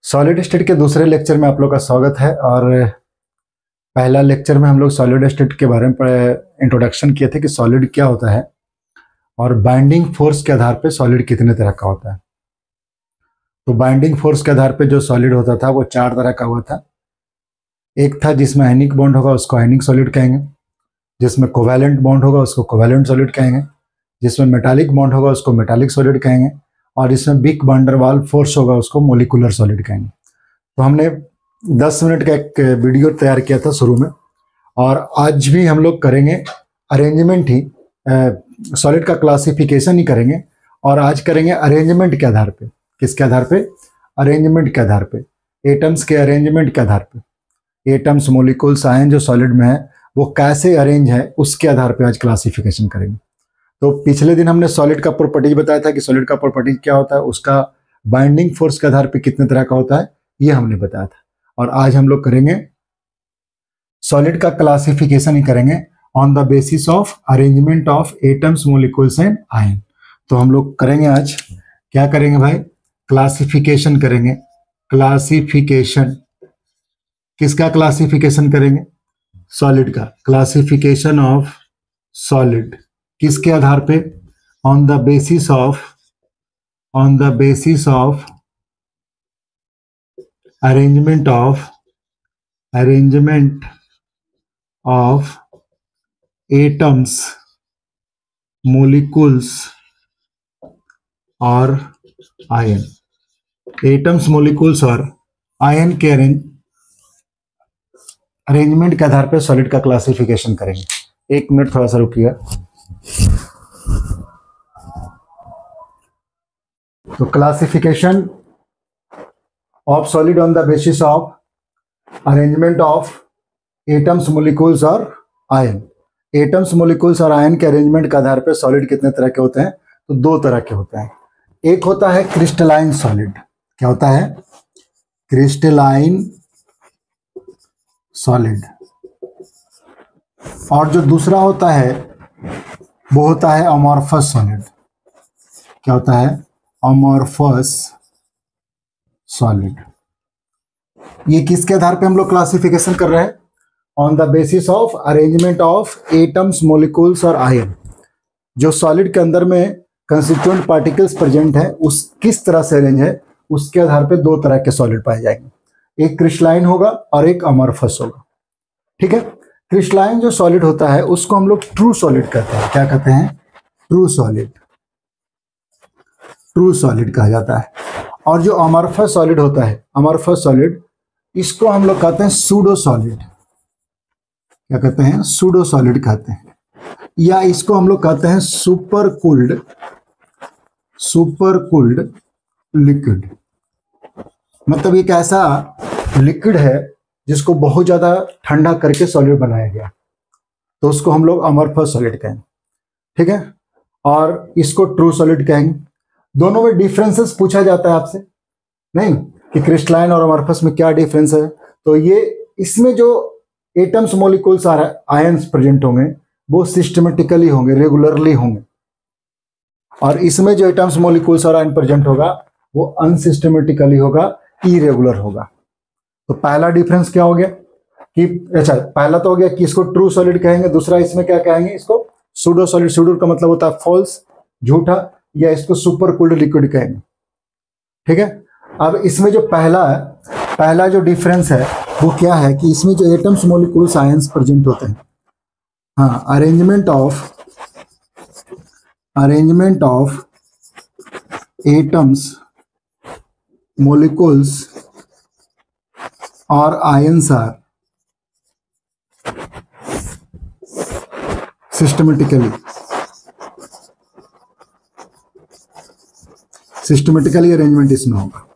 Solid state के दूसरे lecture में आप लोग का स्वागत है। और पहला लेक्चर में हम लोग सॉलिड स्टेट के बारे में इंट्रोडक्शन किए थे कि सॉलिड क्या होता है और बाइंडिंग फोर्स के आधार पे सॉलिड कितने तरह का होता है। तो बाइंडिंग फोर्स के आधार पे जो सॉलिड होता था वो चार तरह का हुआ था। एक था जिसमें आयनिक बॉन्ड होगा उसको आयनिक सॉलिड कहेंगे, जिसमें कोवैलेंट बॉन्ड होगा उसको कोवैलेंट सॉलिड कहेंगे, जिसमें मेटालिक बॉन्ड होगा उसको मेटालिक सॉलिड कहेंगे, और इसमें big Van der Waals force होगा उसको मोलिकुलर सॉलिड कहेंगे। तो हमने 10 मिनट का एक वीडियो तैयार किया था शुरू में, और आज भी हम लोग करेंगे अरेंजमेंट ही, सॉलिड का क्लासिफिकेशन ही करेंगे। और आज करेंगे अरेंजमेंट के आधार पे। किसके आधार पे? अरेंजमेंट के आधार पे, एटम्स के अरेंजमेंट के आधार पे। एटम्स, मोलिकुल्स, आयन जो सॉलिड में है वो कैसे अरेंज है उसके आधार पे आज क्लासिफिकेशन करेंगे। तो पिछले दिन हमने सॉलिड का प्रॉपर्टीज बताया था कि सॉलिड का प्रॉपर्टीज क्या होता है, उसका बाइंडिंग फोर्स के आधार पे कितने तरह का होता है ये हमने बताया था। और आज हम लोग करेंगे सॉलिड का क्लासिफिकेशन ही करेंगे on the basis of arrangement of atoms, molecules and ion. तो हम लोग करेंगे आज क्या करेंगे भाई? क्लासिफिकेशन करेंगे। क्लासिफिकेशन किसका क्लासिफिकेशन करेंगे? सॉलिड का। क्लासिफिकेशन ऑफ सॉलिड किसके आधार पे? On the basis of arrangement of atoms, molecules और आयन। एटम्स, मोलिकुल्स और आयन के अरेंजमेंट के आधार पे सॉलिड का क्लासिफिकेशन करेंगे। एक मिनट थोड़ा सा रुकिए। तो classification of solid on the basis of arrangement of atoms, molecules और आयन। एटम्स, मोलिकुल्स और आयन के अरेंजमेंट के आधार पे सॉलिड कितने तरह के होते हैं? तो दो तरह के होते हैं। एक होता है क्रिस्टलाइन सॉलिड। क्या होता है? Crystalline solid. और जो दूसरा होता है वो होता है अमॉर्फस सॉलिड। क्या होता है? Amorphous solid. ये किसके आधार पे हम लोग क्लासिफिकेशन कर रहे हैं? On the basis of arrangement of atoms, molecules और आयन। जो सॉलिड के अंदर में कंस्टिट्यूएंट पार्टिकल्स प्रेजेंट है उस किस तरह से अरेंज है उसके आधार पे दो तरह के सॉलिड पाए जाएंगे। एक क्रिस्टलाइन होगा और एक अमॉर्फस होगा। ठीक है। क्रिस्टलाइन जो सॉलिड होता है उसको हम लोग ट्रू सॉलिड कहते हैं। क्या कहते हैं? True solid. ट्रू सॉलिड कहा जाता है। और जो अमॉर्फस सॉलिड होता है, अमॉर्फस सॉलिड, इसको हम लोग कहते हैं सूडो सॉलिड। क्या कहते हैं? सूडो सॉलिड कहते हैं। या इसको हम लोग कहते हैं सुपर कूल्ड लिक्विड। मतलब एक ऐसा लिक्विड है जिसको बहुत ज्यादा ठंडा करके सॉलिड बनाया गया, तो उसको हम लोग अमॉर्फस सॉलिड कहेंगे। ठीक है। और इसको ट्रू सॉलिड कहेंगे। दोनों में डिफरेंसेस पूछा जाता है आपसे, नहीं कि क्रिस्टलाइन और अमॉर्फस में क्या डिफरेंस है। तो ये इसमें जो एटम्स, मोलिकुल्स और आयंस प्रेजेंट होंगे वो सिस्टमेटिकली होंगे, रेगुलरली होंगे। और इसमें जो एटम्स, मोलिकुल्स और आयन प्रेजेंट होगा वो अनसिस्टमेटिकली होगा, इरेगुलर होगा। तो पहला डिफरेंस क्या हो गया कि अच्छा, पहला तो हो गया कि इसको ट्रू सॉलिड कहेंगे। दूसरा इसमें क्या कहेंगे? इसको सूडो सॉलिड। सूडो का मतलब होता है फॉल्स, झूठा, या इसको सुपर कूल्ड लिक्विड कहेंगे। ठीक है। अब इसमें जो पहला जो डिफरेंस है वो क्या है कि इसमें जो एटम्स, मोलिकुल्स, आयंस प्रेजेंट होते हैं, हाँ, अरेंजमेंट ऑफ एटम्स, मोलिकुल्स और आयंस आर सिस्टमेटिकली अरेंजमेंट इसमें होगा।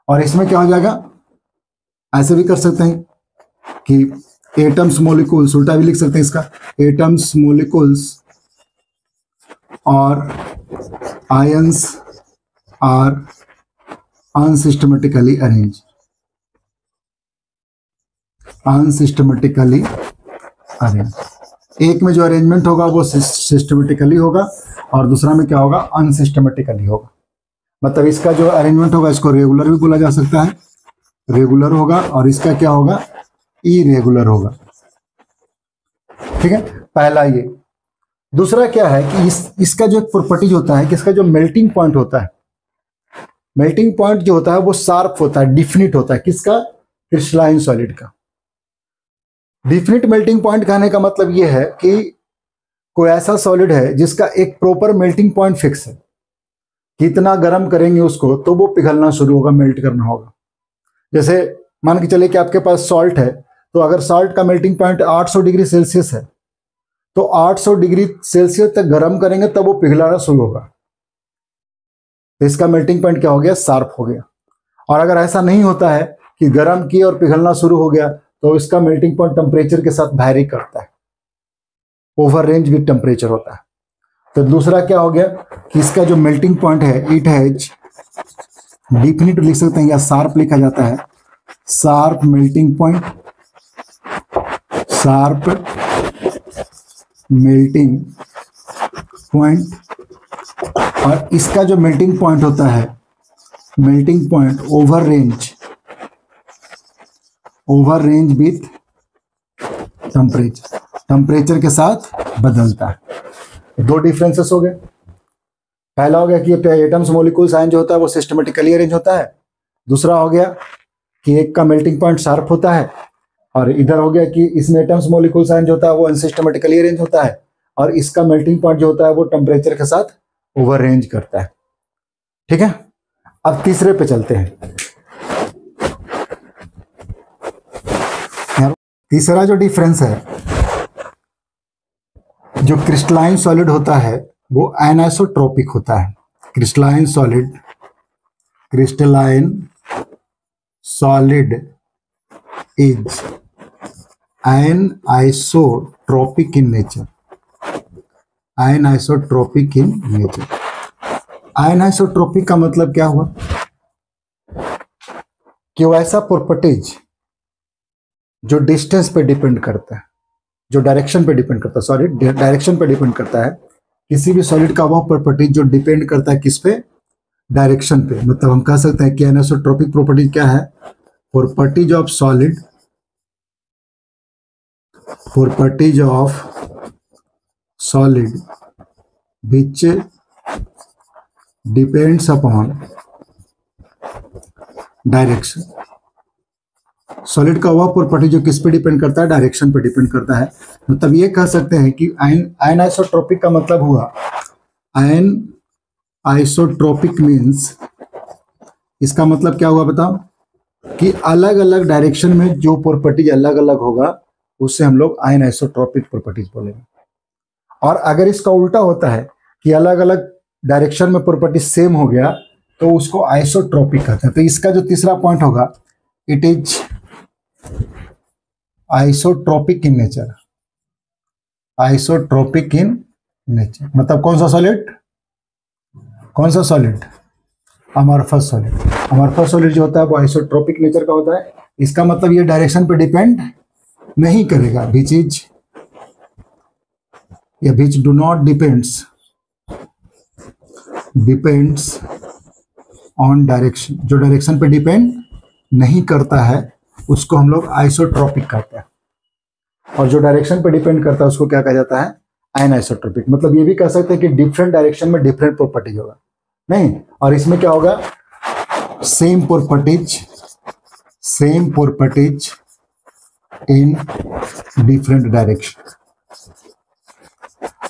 और इसमें क्या हो जाएगा? ऐसे भी कर सकते हैं कि एटम्स, मोलिकुल्स, उल्टा भी लिख सकते हैं इसका, एटम्स, मोलिकुल्स और आयंस आर अनसिस्टमेटिकली अरेंज। एक में जो अरेंजमेंट होगा वो सिस्टमेटिकली होगा और दूसरा में क्या होगा? अनसिस्टमेटिकली होगा। मतलब इसका जो अरेंजमेंट होगा इसको रेगुलर भी बोला जा सकता है रेगुलर होगा और इसका क्या होगा, इरेगुलर होगा। ठीक है, पहला ये। दूसरा क्या है कि इसका जो एक प्रॉपर्टीज होता है कि इसका जो मेल्टिंग पॉइंट होता है, मेल्टिंग पॉइंट जो होता है वो शार्प होता है, डिफिनिट होता है। किसका, क्रिस्टलाइन सॉलिड का। डिफिनिट मेल्टिंग पॉइंट कहने का मतलब ये है कि कोई ऐसा सॉलिड है जिसका एक प्रॉपर मेल्टिंग पॉइंट फिक्स है, कितना गर्म करेंगे उसको तो वो पिघलना शुरू होगा, मेल्ट करना होगा। जैसे मान के चले कि आपके पास सॉल्ट है, तो अगर सॉल्ट का मेल्टिंग पॉइंट 800 डिग्री सेल्सियस है तो 800 डिग्री सेल्सियस तक गर्म करेंगे तब वो पिघलाना शुरू होगा, तो इसका मेल्टिंग पॉइंट क्या हो गया, शार्प हो गया। और अगर ऐसा नहीं होता है कि गर्म किया और पिघलना शुरू हो गया तो इसका मेल्टिंग पॉइंट टेम्परेचर के साथ वैरी करता है, ओवर रेंज विद टेम्परेचर होता है। तो दूसरा क्या हो गया कि इसका जो मेल्टिंग पॉइंट है इट हैज डिफिनिट लिख सकते हैं या शार्प लिखा जाता है, sharp melting point, sharp melting point. और इसका जो मेल्टिंग पॉइंट होता है, melting point over range with temperature, temperature के साथ बदलता है। दो डिफरेंसेस हो गए। पहला हो गया कि एटम्स मॉलिक्यूल्स आयन जो होता है वो सिस्टमेटिकली अरेंज होता है। दूसरा हो गया कि एक का मेल्टिंग पॉइंट शार्प होता है, और इधर हो गया कि इसमें एटम्स मॉलिक्यूल्स आयन जो होता है वो अनसिस्टमेटिकली अरेंज होता है, और इसका मेल्टिंग पॉइंट जो होता है वो टेम्परेचर के साथ ओवर रेंज करता है। ठीक है, अब तीसरे पे चलते हैं। तीसरा जो डिफरेंस है, जो क्रिस्टलाइन सॉलिड होता है वो एनाइसोट्रोपिक होता है। Crystalline solid is anisotropic in nature, anisotropic in nature. Anisotropic का मतलब क्या हुआ कि वो ऐसा प्रॉपर्टीज जो डिस्टेंस पे डिपेंड करता है, जो डायरेक्शन पे डिपेंड करता है, सॉरी डायरेक्शन पे डिपेंड करता है। किसी भी सॉलिड का वह प्रॉपर्टी जो डिपेंड करता है किस पे, डायरेक्शन पे। मतलब हम कह सकते हैं कि एनाइसोट्रोपिक प्रॉपर्टी क्या है, properties of solid, properties of solid which depends upon direction. Solid का वह प्रॉपर्टी जो किस पे डिपेंड करता है, डायरेक्शन पे डिपेंड करता है। मतलब ये कह सकते हैं कि एनाइसोट्रोपिक का मतलब हुआ, एनाइसोट्रोपिक मीन्स, इसका मतलब क्या हुआ बताओ, कि अलग अलग डायरेक्शन में जो प्रॉपर्टीज अलग अलग होगा उससे हम लोग एनाइसोट्रोपिक प्रॉपर्टीज बोलेंगे। और अगर इसका उल्टा होता है कि अलग अलग डायरेक्शन में प्रॉपर्टी सेम हो गया तो उसको आइसोट्रोपिक कहते हैं। तो इसका जो तीसरा पॉइंट होगा, it is isotropic in nature, isotropic in nature. मतलब कौन सा solid, amorphous solid. Amorphous solid जो होता है वो आइसोट्रोपिक नेचर का होता है। इसका मतलब ये डायरेक्शन पे डिपेंड नहीं करेगा, which do not depends on direction. जो डायरेक्शन पे डिपेंड नहीं करता है उसको हम लोग आइसोट्रोपिक कहते हैं, और जो डायरेक्शन पे डिपेंड करता है उसको क्या कहा जाता है, एनाइसोट्रोपिक। मतलब ये भी कह सकते हैं कि डिफरेंट डायरेक्शन में डिफरेंट प्रॉपर्टी होगा नहीं, और इसमें क्या होगा, same properties in different direction.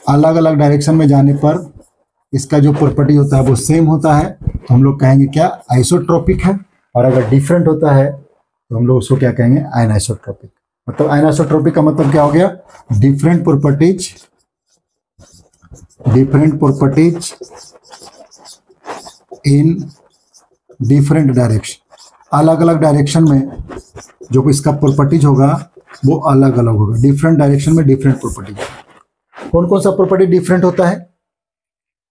अलग अलग डायरेक्शन में जाने पर इसका जो प्रॉपर्टी होता है वो सेम होता है, तो हम लोग कहेंगे क्या, आइसोट्रोपिक है। और अगर डिफरेंट होता है तो हम लोग उसको क्या कहेंगे, एनाइसोट्रोपिक। मतलब एनाइसोट्रोपिक का मतलब क्या हो गया, different properties in different direction. अलग अलग डायरेक्शन में जो इसका प्रॉपर्टीज होगा वो अलग अलग होगा, डिफरेंट डायरेक्शन में डिफरेंट प्रॉपर्टीज। कौन कौन सा प्रॉपर्टी डिफरेंट होता है,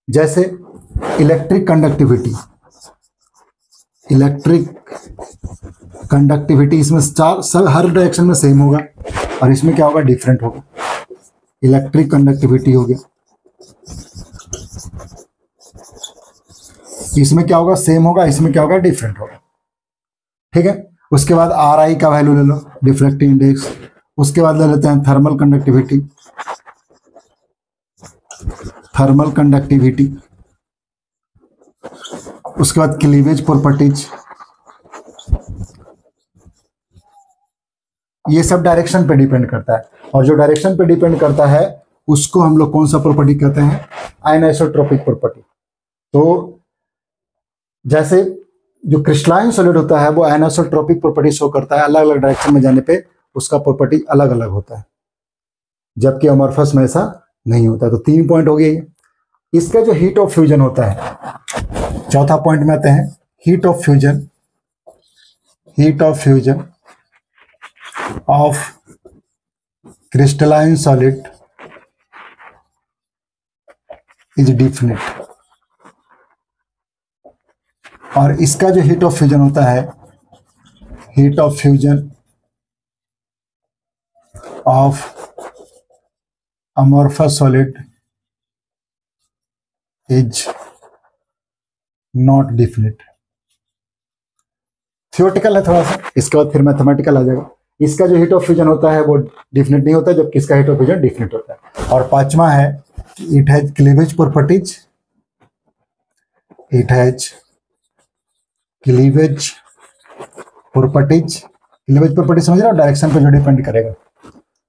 जैसे इलेक्ट्रिक कंडक्टिविटी, इसमें सब हर डायरेक्शन में सेम होगा, और इसमें क्या होगा, डिफरेंट होगा। इलेक्ट्रिक कंडक्टिविटी हो गया, इसमें क्या होगा, सेम होगा, इसमें क्या होगा, डिफरेंट होगा। ठीक है। उसके बाद RI का वैल्यू ले लो, डिफ्रैक्टिव इंडेक्स। उसके बाद ले लेते हैं थर्मल कंडक्टिविटी, थर्मल कंडक्टिविटी। उसके बाद क्लीवेज प्रॉपर्टीज। ये सब डायरेक्शन पे डिपेंड करता है, और जो डायरेक्शन पे डिपेंड करता है उसको हम लोग कौन सा प्रॉपर्टी कहते हैं? आइनोसोट्रोपिक प्रॉपर्टी। तो जैसे जो क्रिस्टलाइन सॉलिड होता है वो आइनोसोट्रोपिक प्रॉपर्टी शो करता है, अलग अलग डायरेक्शन में जाने पे उसका प्रॉपर्टी अलग अलग होता है, जबकि अमॉर्फस में ऐसा नहीं होता। तो 3 पॉइंट हो गए। इसका जो हीट ऑफ फ्यूजन होता है, चौथा पॉइंट में आते हैं, heat of fusion. Heat of fusion of crystalline solid is definite. और इसका जो हीट ऑफ फ्यूजन होता है, heat of fusion of amorphous solid is not definite. Theoretical है थोड़ा सा, इसके बाद फिर मैथमेटिकल आ जाएगा। इसका जो हीट ऑफ फ्यूजन होता है वो डिफिनिट नहीं होता, जबकि इसका हीट ऑफ फ्यूजन डिफिनिट होता है। और पांचवा है it has cleavage properties. It has cleavage properties. Cleavage properties समझ रहे हो? डायरेक्शन पे जो डिपेंड करेगा,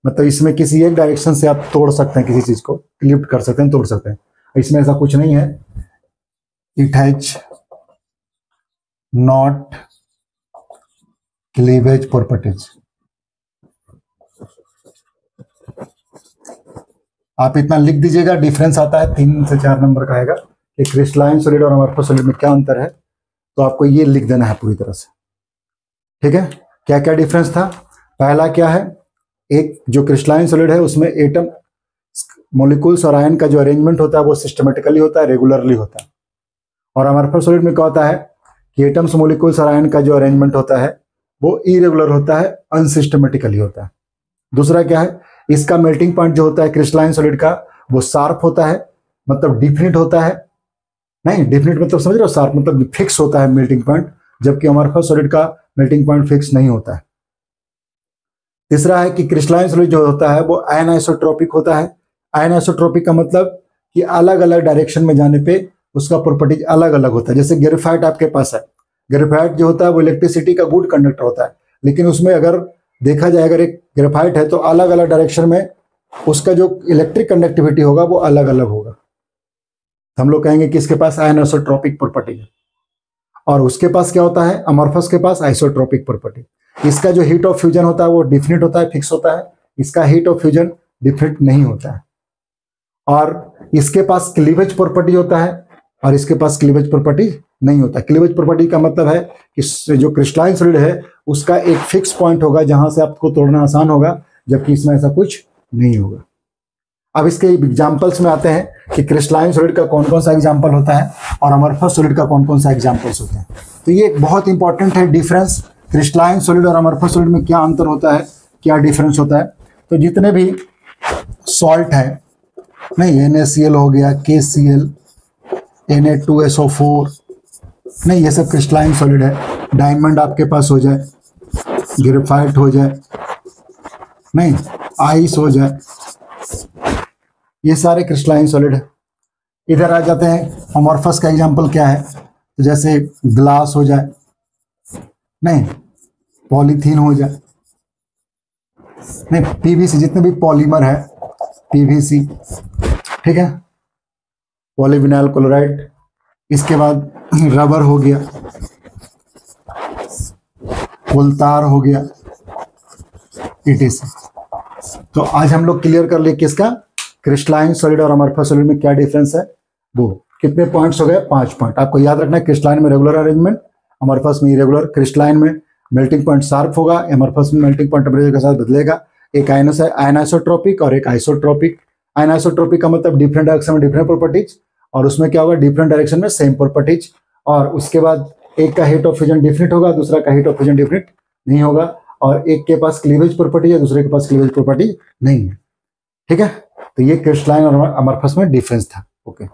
मतलब इसमें किसी एक डायरेक्शन से आप तोड़ सकते हैं, किसी चीज को क्लिप्ट कर सकते हैं, तोड़ सकते हैं। इसमें ऐसा कुछ नहीं है। It has not cleavage properties. आप इतना लिख दीजिएगा, डिफरेंस आता है 3 से 4 नंबर का आएगा कि क्रिस्टलाइन सॉलिड और अमॉर्फस सॉलिड में क्या अंतर है। तो आपको ये लिख देना है पूरी तरह से, ठीक है? क्या क्या डिफरेंस था? पहला क्या है, एक जो क्रिस्टलाइन सॉलिड है उसमें एटम, मॉलिक्यूल्स और आयन का जो अरेंजमेंट होता है वो सिस्टमेटिकली होता है, रेगुलरली होता है। और अमॉर्फस सॉलिड में क्या होता है कि एटम्स, मॉलिक्यूल्स और आयन का जो अरेंजमेंट होता है वो इरेगुलर होता है, अनसिस्टमेटिकली होता है। दूसरा क्या है, इसका मेल्टिंग पॉइंट जो होता है क्रिस्टलाइन सॉलिड का वो शार्प होता है, मतलब डिफिनिट होता है। नहीं, डिफिनिट मतलब समझ रहे हो? शार्प मतलब फिक्स होता है मेल्टिंग पॉइंट, जबकि अमॉर्फस सॉलिड का मेल्टिंग पॉइंट फिक्स नहीं होता है। तीसरा है कि क्रिस्टलाइन सॉलिड जो होता है वो आयनोसोट्रोपिक होता है। आयनोसोट्रोपिक का मतलब कि अलग अलग डायरेक्शन में जाने पे उसका प्रॉपर्टीज अलग अलग होता है। जैसे ग्रेफाइट आपके पास है, ग्रेफाइट जो होता है वो इलेक्ट्रिसिटी का गुड कंडक्टर होता है, लेकिन उसमें अगर देखा जाए, अगर एक ग्रेफाइट है तो अलग अलग डायरेक्शन में उसका जो इलेक्ट्रिक कंडक्टिविटी होगा वो अलग अलग होगा। हम लोग कहेंगे कि इसके पास आयनोसोट्रोपिक प्रॉपर्टी है। और उसके पास क्या होता है, अमॉर्फस के पास आइसोट्रोपिक प्रॉपर्टी। इसका जो हीट ऑफ फ्यूजन होता है वो डिफिनिट होता है, फिक्स होता है। इसका हीट ऑफ फ्यूजन डिफिनिट नहीं होता है। और इसके पास क्लीवेज प्रॉपर्टी होता है और इसके पास क्लीवेज प्रॉपर्टी नहीं होता। क्लीवेज प्रॉपर्टी का मतलब है कि जो क्रिस्टलाइन सॉलिड है उसका एक फिक्स पॉइंट होगा जहां से आपको तोड़ना आसान होगा, जबकि इसमें ऐसा कुछ नहीं होगा। अब इसके एग्जांपल्स में आते हैं कि क्रिस्टलाइन सॉलिड का कौन कौन सा एग्जांपल होता है और अमॉर्फस सॉलिड का कौन कौन सा एग्जांपल्स होते हैं। तो ये एक बहुत इंपॉर्टेंट है डिफरेंस, क्रिस्टलाइन सॉलिड और अमॉर्फस सॉलिड में क्या अंतर होता है, क्या डिफरेंस होता है। तो जितने भी सॉल्ट है, नहीं NaCl हो गया, KCl, Na2SO4, नहीं ये सब क्रिस्टलाइन सॉलिड है। डायमंड आपके पास हो जाए, ग्रेफाइट हो जाए, नहीं आइस हो जाए, ये सारे क्रिस्टलाइन सॉलिड है। इधर आ जाते हैं, अमॉर्फस का एग्जांपल क्या है, तो जैसे ग्लास हो जाए, नहीं पॉलीथीन हो जाए, नहीं PVC, जितने भी पॉलीमर है PVC, ठीक है, पॉलीविनाइल क्लोराइड। इसके बाद रबर हो गया, कोलतार हो गया, ETC। तो आज हम लोग क्लियर कर लिए किसका, क्रिस्टलाइन सॉलिड और अमॉर्फस सॉलिड में क्या डिफरेंस है। वो कितने पॉइंट्स हो गए, 5 पॉइंट। आपको याद रखना है, क्रिस्टलाइन में रेगुलर अरेंजमेंट, अमॉर्फस में इरेगुलर। क्रिस्टलाइन में मेल्टिंग पॉइंट शार्प होगा, अमॉर्फस में मेल्टिंग पॉइंट टेम्परेचर के साथ बदलेगा। एक आयनोसोट्रोपिक और एक आइसोट्रोपिक। आयनोसोट्रोपिक का मतलब डिफरेंट डायरेक्शन में डिफरेंट प्रॉपर्टीज, और उसमें क्या होगा, डिफरेंट डायरेक्शन में सेम प्रॉपर्टीज। और उसके बाद एक का हीट ऑफ फ्यूजन डिफिनिट होगा, दूसरा का हीट ऑफ फ्यूजन डिफिनिट नहीं होगा, और एक के पास क्लीवेज प्रॉपर्टी है, दूसरे के पास क्लीवेज प्रॉपर्टी नहीं है। ठीक है, तो ये क्रिस्टलाइन और अमॉर्फस में डिफरेंस था। ओके।